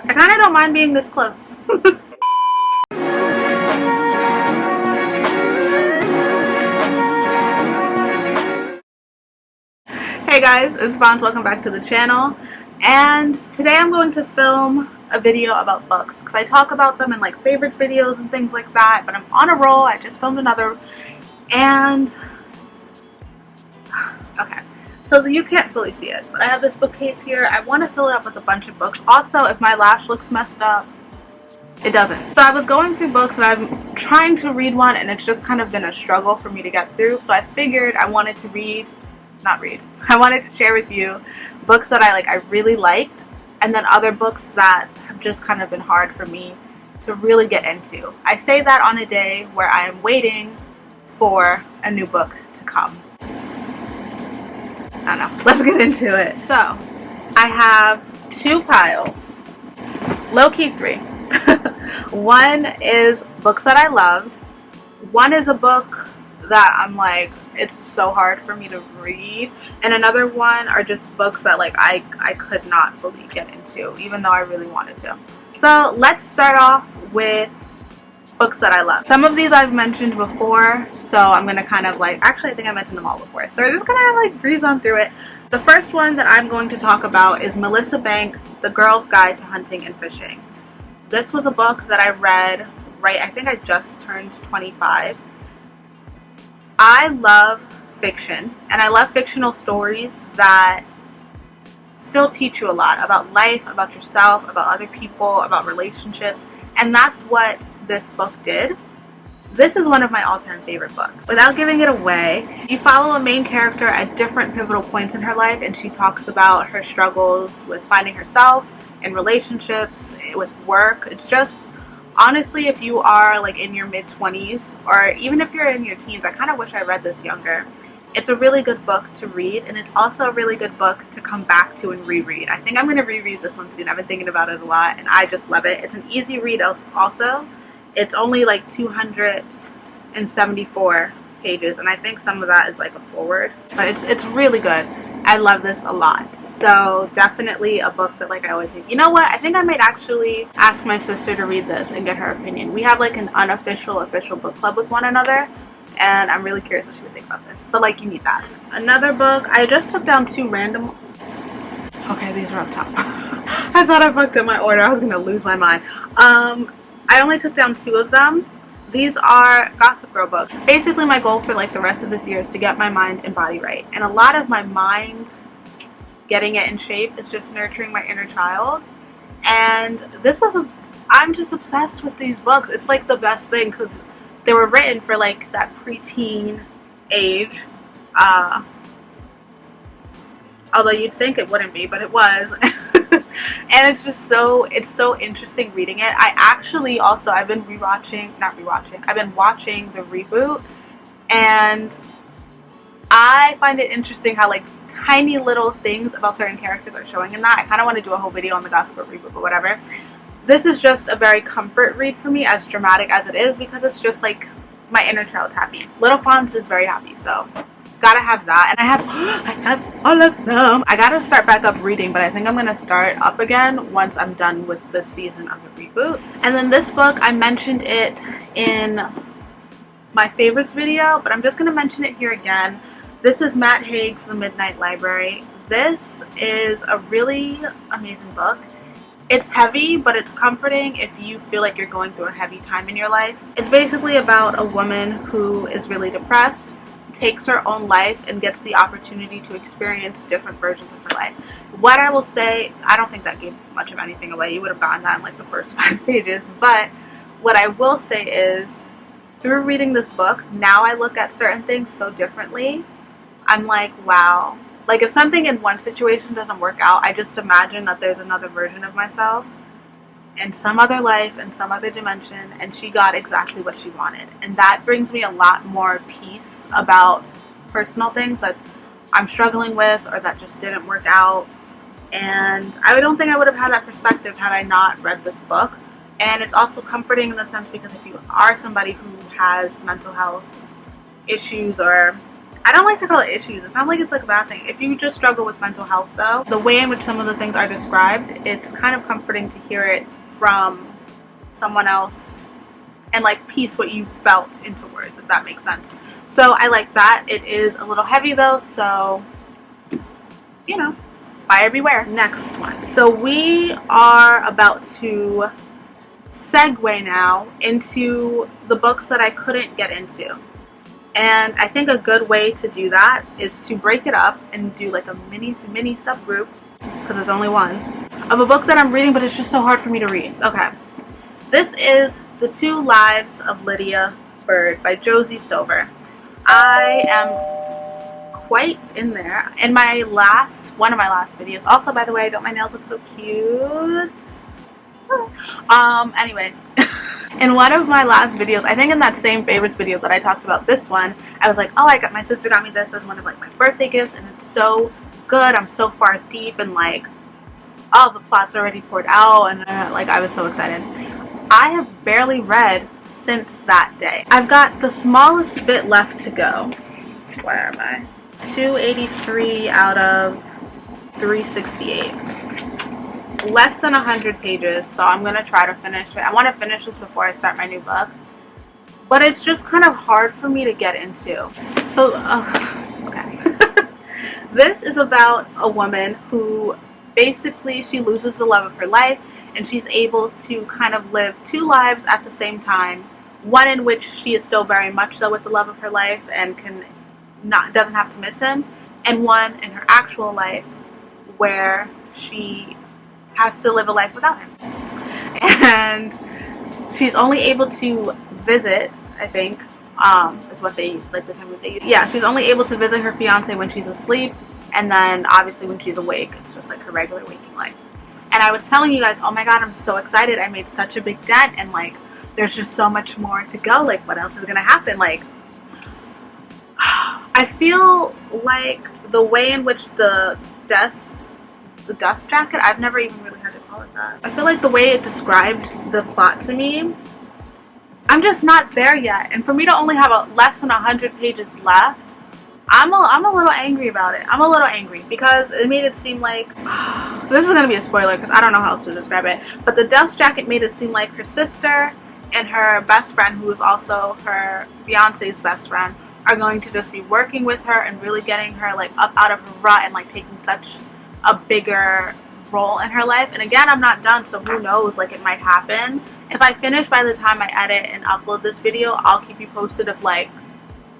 I kind of don't mind being this close. Hey guys, it's Vons. Welcome back to the channel. And today I'm going to film a video about books because I talk about them in like favorites videos and things like that, but I'm on a roll. I just filmed another and okay, so you can't fully see it, but I have this bookcase here. I want to fill it up with a bunch of books. Also, if my lash looks messed up, it doesn't. So I was going through books and I'm trying to read one and it's just kind of been a struggle for me to get through. So I figured I wanted to I wanted to share with you books that I really liked, and then other books that have just kind of been hard for me to really get into. I say that on a day where I am waiting for a new book to come. I don't know. Let's get into it. So I have two piles, low-key three. One is books that I loved. One is a book that I'm like, it's so hard for me to read, and another one are just books that I could not fully get into even though I really wanted to. So let's start off with books that I love. Some of these I've mentioned before, so I'm gonna kind of actually I think I mentioned them all before, so we're just gonna breeze on through it. The first one that I'm going to talk about is Melissa Bank, The Girl's Guide to Hunting and Fishing. This was a book that I read I think I just turned 25. I love fiction, and I love fictional stories that still teach you a lot about life, about yourself, about other people, about relationships, and that's what this book did. This is one of my all-time favorite books. Without giving it away, you follow a main character at different pivotal points in her life, and she talks about her struggles with finding herself, in relationships, with work. It's just, honestly, if you are in your mid-20s, or even if you're in your teens, I kind of wish I read this younger. It's a really good book to read, and it's also a really good book to come back to and reread. I think I'm going to reread this one soon. I've been thinking about it a lot, and I just love it. It's an easy read also. It's only 274 pages, and I think some of that is a forward, but it's really good. I love this a lot. So definitely a book that I always think, you know what, I think I might actually ask my sister to read this and get her opinion. We have an unofficial official book club with one another, and I'm really curious what she would think about this, but you need that. Another book, I just took down two random, okay, these are up top. I thought I fucked up my order. I was gonna lose my mind. I only took down two of them. These are Gossip Girl books. Basically, my goal for the rest of this year is to get my mind and body right. And a lot of my mind getting it in shape is just nurturing my inner child. And this was I'm just obsessed with these books. It's the best thing because they were written for that preteen age. Although you'd think it wouldn't be, but it was. And it's just so interesting reading it. I actually also, I've been watching the reboot, and I find it interesting how tiny little things about certain characters are showing in that. I kind of want to do a whole video on the Gossip Girl reboot, but whatever. This is just a very comfort read for me, as dramatic as it is, because it's just my inner child's happy. Little Fonts is very happy, so gotta have that. And I have all of them. I gotta start back up reading, but I think I'm gonna start up again once I'm done with this season of the reboot. And then this book, I mentioned it in my favorites video, but I'm just gonna mention it here again. This is Matt Haig's The Midnight Library. This is a really amazing book. It's heavy, but it's comforting if you feel like you're going through a heavy time in your life. It's basically about a woman who is really depressed, takes her own life, and gets the opportunity to experience different versions of her life. What I will say, I don't think that gave much of anything away. You would have gotten that in the first 5 pages. But what I will say is, through reading this book, now I look at certain things so differently. I'm like, wow. If something in one situation doesn't work out, I just imagine that there's another version of myself in some other life, in some other dimension, and she got exactly what she wanted. And that brings me a lot more peace about personal things that I'm struggling with or that just didn't work out. And I don't think I would have had that perspective had I not read this book. And it's also comforting in the sense because if you are somebody who has mental health issues or I don't like to call it issues. It sounds like it's like a bad thing. If you just struggle with mental health though, the way in which some of the things are described, it's kind of comforting to hear it from someone else and like piece what you felt into words, if that makes sense. So I like that. It is a little heavy though, so you know, buyer beware. Next one. So we are about to segue now into the books that I couldn't get into. And I think a good way to do that is to break it up and do like a mini subgroup, because there's only one, of a book that I'm reading but it's just so hard for me to read. Okay. This is The 2 Lives of Lydia Bird by Josie Silver. I am quite in there. In my one of my last videos, also by the way, don't my nails look so cute? Anyway, in one of my last videos, I think in that same favorites video that I talked about this one, I was like, oh, my sister got me this as one of like my birthday gifts, and it's so good. I'm so far deep, and like, oh, the plot's already poured out, and like, I was so excited. I have barely read since that day. I've got the smallest bit left to go. Where am I? 283 out of 368. Less than 100 pages, so I'm gonna try to finish it. I want to finish this before I start my new book, but it's just kind of hard for me to get into. So okay. This is about a woman who basically she loses the love of her life, and she's able to kind of live 2 lives at the same time. One in which she is still very much so with the love of her life and doesn't have to miss him, and one in her actual life where she has to live a life without him. And she's only able to visit, I think, is what they, like the time that they use. Yeah, she's only able to visit her fiance when she's asleep, and then obviously when she's awake, it's just like her regular waking life. And I was telling you guys, oh my god, I'm so excited. I made such a big dent, and like, there's just so much more to go. Like, what else is gonna happen? Like, I feel like the way in which the dust jacket, I've never even really had to call it that. I feel like the way it described the plot to me, I'm just not there yet. And for me to only have less than 100 pages left, I'm a little angry about it. I'm a little angry because it made it seem like, this is going to be a spoiler because I don't know how else to describe it, but the dust jacket made it seem like her sister and her best friend, who is also her fiance's best friend, are going to just be working with her and really getting her like up out of her rut and like taking such a bigger role in her life. And again, I'm not done, so who knows, like, it might happen. If I finish by the time I edit and upload this video, I'll keep you posted of like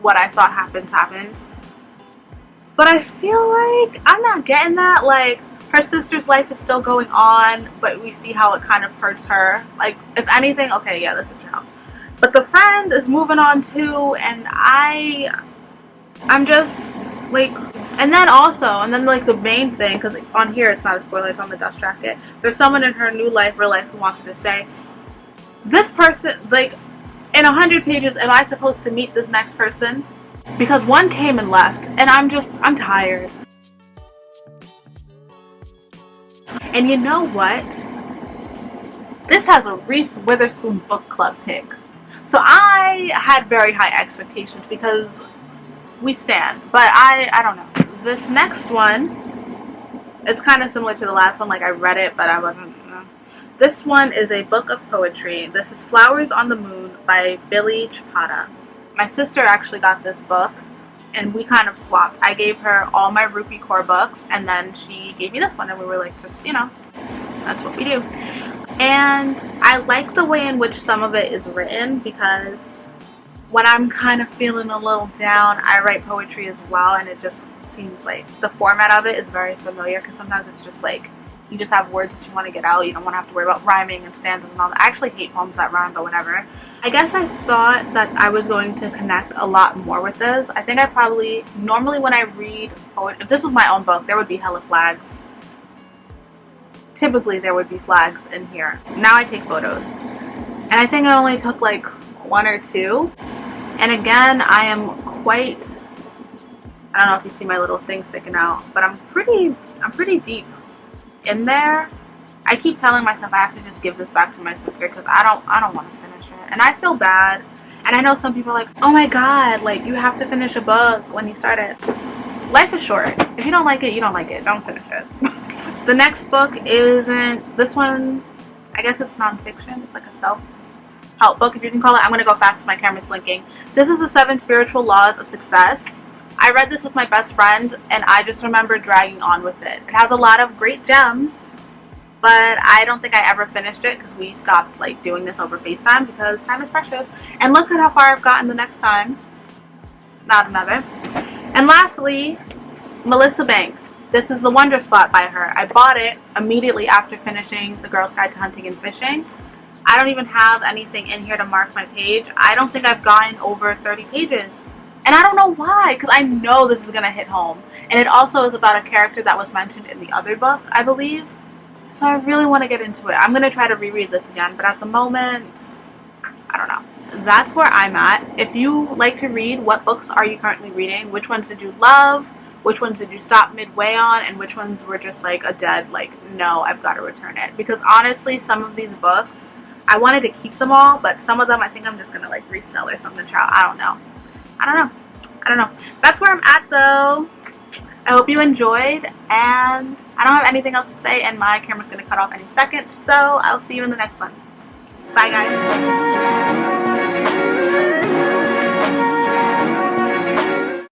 what I thought happened. But I feel like I'm not getting that. Like, her sister's life is still going on, but we see how it kind of hurts her. Like, if anything, okay, yeah, the sister helps, but the friend is moving on too, and I'm just like, and then like the main thing, because on here it's not a spoiler, it's on the dust jacket, there's someone in her new life, real life, who wants her to stay. This person, like, in 100 pages, am I supposed to meet this next person? Because one came and left, and I'm tired. And you know what? This has a Reese Witherspoon book club pick. So I had very high expectations because we stand, but I don't know. This next one is kind of similar to the last one. Like, I read it, but I wasn't. This one is a book of poetry. This is Flowers on the Moon by Billy Chapata. My sister actually got this book, and we kind of swapped. I gave her all my Rupee Core books, and then she gave me this one, and we were like, just, you know, that's what we do. And I like the way in which some of it is written, because when I'm kind of feeling a little down, I write poetry as well, and it just seems like the format of it is very familiar, because sometimes it's just like, you just have words that you want to get out. You don't want to have to worry about rhyming and stanzas and all that. I actually hate poems that rhyme, but whatever. I guess I thought that I was going to connect a lot more with this. I think I probably, normally when I read poetry, if this was my own book, there would be hella flags. Typically there would be flags in here. Now I take photos. And I think I only took like 1 or 2. And again, I am quite, I don't know if you see my little thing sticking out, but I'm pretty deep in there. I keep telling myself I have to just give this back to my sister because I don't want to finish it, and I feel bad. And And I know some people are like, oh my god, like you have to finish a book when you start it. Life is short. If you don't like it, you don't like it. Don't finish it. The next book isn't, this one, I guess it's nonfiction. It's like a self-help book, if you can call it. I'm going to go fast because my camera's blinking. This is the 7 Spiritual Laws of Success. I read this with my best friend, and I just remember dragging on with it. It has a lot of great gems, but I don't think I ever finished it because we stopped like doing this over FaceTime because time is precious. And look at how far I've gotten the next time. Not another. And lastly, Melissa Banks. This is The Wonder Spot by her. I bought it immediately after finishing The Girl's Guide to Hunting and Fishing. I don't even have anything in here to mark my page. I don't think I've gotten over 30 pages. And I don't know why, because I know this is going to hit home. And it also is about a character that was mentioned in the other book, I believe. So I really want to get into it. I'm going to try to reread this again, but at the moment, I don't know. That's where I'm at. If you like to read, what books are you currently reading? Which ones did you love? Which ones did you stop midway on? And which ones were just like a dead, like, no, I've got to return it. Because honestly, some of these books, I wanted to keep them all, but some of them I think I'm just going to like resell or something. I don't know. That's where I'm at though. I hope you enjoyed, and I don't have anything else to say, and my camera's going to cut off any second, so I'll see you in the next one. Bye guys.